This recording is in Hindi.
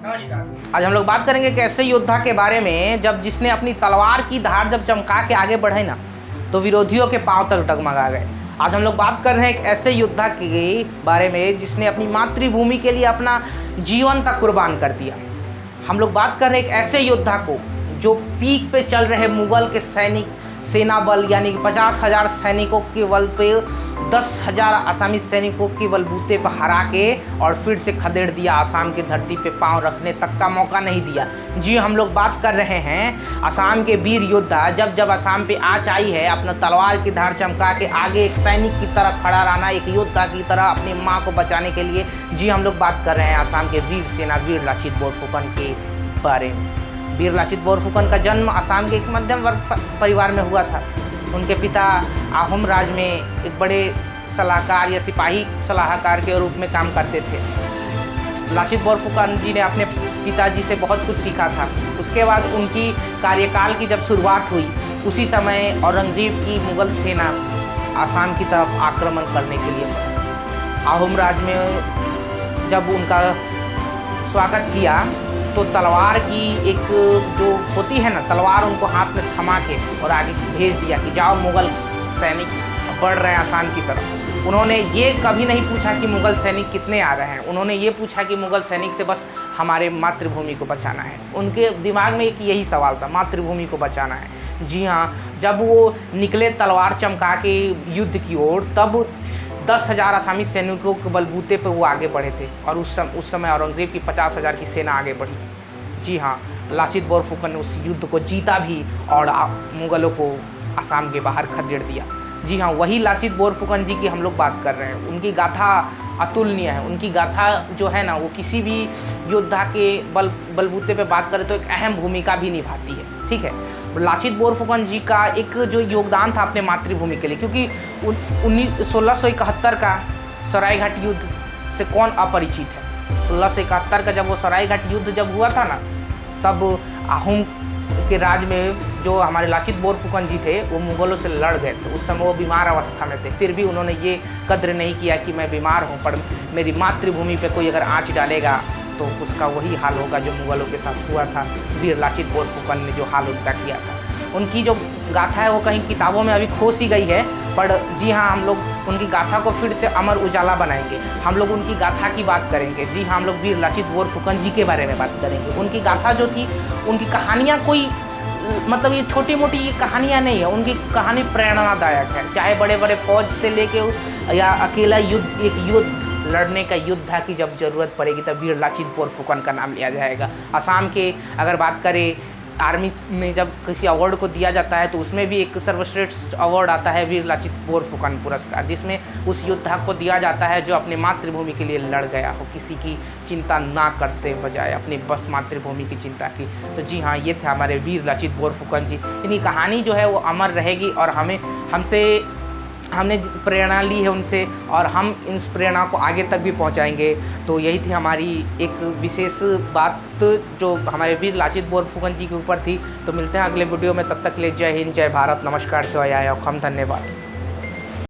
नमस्कार। आज हम लोग बात करेंगे एक ऐसे योद्धा के बारे में जब जिसने अपनी तलवार की धार जब चमका के आगे बढ़े ना तो विरोधियों के पांव तक डगमगा गए। आज हम लोग बात कर रहे हैं एक ऐसे योद्धा के बारे में जिसने अपनी मातृभूमि के लिए अपना जीवन तक कुर्बान कर दिया। हम लोग बात कर रहे हैं एक ऐसे योद्धा को जो पीक पे चल रहे मुगल के सेना बल यानी कि 50,000 सैनिकों के बल पे 10,000 आसामी सैनिकों के बलबूते पर हरा के और फिर से खदेड़ दिया। आसाम की धरती पे पांव रखने तक का मौका नहीं दिया। जी हम लोग बात कर रहे हैं आसाम के वीर योद्धा। जब जब आसाम पे आँच आई है अपना तलवार की धार चमका के आगे एक सैनिक की तरह खड़ा रहना, एक योद्धा की तरह अपनी माँ को बचाने के लिए। जी हम लोग बात कर रहे हैं आसाम के वीर सेना वीर लाचित बोरफुकन के बारे में। वीर लाचित बोरफुकन का जन्म आसाम के एक मध्यम वर्ग परिवार में हुआ था। उनके पिता आहोम राज में एक बड़े सलाहकार या सिपाही सलाहकार के रूप में काम करते थे। लाचित बोरफुकन जी ने अपने पिताजी से बहुत कुछ सीखा था। उसके बाद उनकी कार्यकाल की जब शुरुआत हुई उसी समय औरंगजेब की मुगल सेना आसाम की तरफ आक्रमण करने के लिए आहोम राज में जब उनका स्वागत किया तो तलवार की एक जो होती है ना तलवार उनको हाथ में थमा के और आगे भेज दिया कि जाओ मुगल सैनिक बढ़ रहे हैं आसाम की तरफ। उन्होंने ये कभी नहीं पूछा कि मुगल सैनिक कितने आ रहे हैं। उन्होंने ये पूछा कि मुगल सैनिक से बस हमारे मातृभूमि को बचाना है। उनके दिमाग में एक यही सवाल था, मातृभूमि को बचाना है। जी हाँ, जब वो निकले तलवार चमका के युद्ध की ओर तब 10,000 आसामी सैनिकों के बलबूते पर वो आगे बढ़े थे और उस समय औरंगजेब की 50,000 की सेना आगे बढ़ी। जी हाँ, लाचित बोरफुकन ने उस युद्ध को जीता भी और मुगलों को आसाम के बाहर खदेड़ दिया। जी हाँ, वही लाचित बोरफुकन जी की हम लोग बात कर रहे हैं। उनकी गाथा अतुलनीय है। उनकी गाथा जो है ना वो किसी भी योद्धा के बलबूते पे बात करें तो एक अहम भूमिका भी निभाती है। ठीक है, लाचित बोरफुकन जी का एक जो योगदान था अपने मातृभूमि के लिए, क्योंकि 1671 का सरायघाट युद्ध से कौन अपरिचित है। 1671 का जब वो सरायघाट युद्ध जब हुआ था ना तब आहोम के राज में जो हमारे लाचित बोरफुकन जी थे वो मुगलों से लड़ गए थे। उस समय वो बीमार अवस्था में थे, फिर भी उन्होंने ये कद्र नहीं किया कि मैं बीमार हूँ पर मेरी मातृभूमि पे कोई अगर आँच डालेगा तो उसका वही हाल होगा जो मुगलों के साथ हुआ था। वीर लाचित बोरफुकन ने जो हाल उनका किया था, उनकी जो गाथा है वो कहीं किताबों में अभी खो सी गई है। पर जी हाँ, हम लोग उनकी गाथा को फिर से अमर उजाला बनाएंगे। हम लोग उनकी गाथा की बात करेंगे। जी हाँ, हम लोग वीर लाचित बोरफुकन जी के बारे में बात करेंगे। उनकी गाथा जो थी, उनकी कहानियाँ कोई मतलब ये छोटी मोटी ये कहानियाँ नहीं है। उनकी कहानी प्रेरणादायक है। चाहे बड़े बड़े फौज से लेके या अकेला युद्ध एक युद्ध लड़ने का योद्धा की जब ज़रूरत पड़ेगी तब वीर लाचित बोरफुकन का नाम लिया जाएगा। आसाम के अगर बात करें आर्मी में जब किसी अवार्ड को दिया जाता है तो उसमें भी एक सर्वश्रेष्ठ अवार्ड आता है वीर लाचित बोरफुकन पुरस्कार, जिसमें उस योद्धा को दिया जाता है जो अपने मातृभूमि के लिए लड़ गया हो, किसी की चिंता ना करते बजाय अपनी बस मातृभूमि की चिंता की। तो जी हाँ, ये थे हमारे वीर लाचित बोरफुकन जी। इनकी कहानी जो है वो अमर रहेगी और हमने प्रेरणा ली है उनसे और हम इस प्रेरणा को आगे तक भी पहुंचाएंगे। तो यही थी हमारी एक विशेष बात जो हमारे वीर लाचित बोरफुकन जी के ऊपर थी। तो मिलते हैं अगले वीडियो में, तब तक के लिए जय हिंद, जय भारत, नमस्कार, जय आया, धन्यवाद।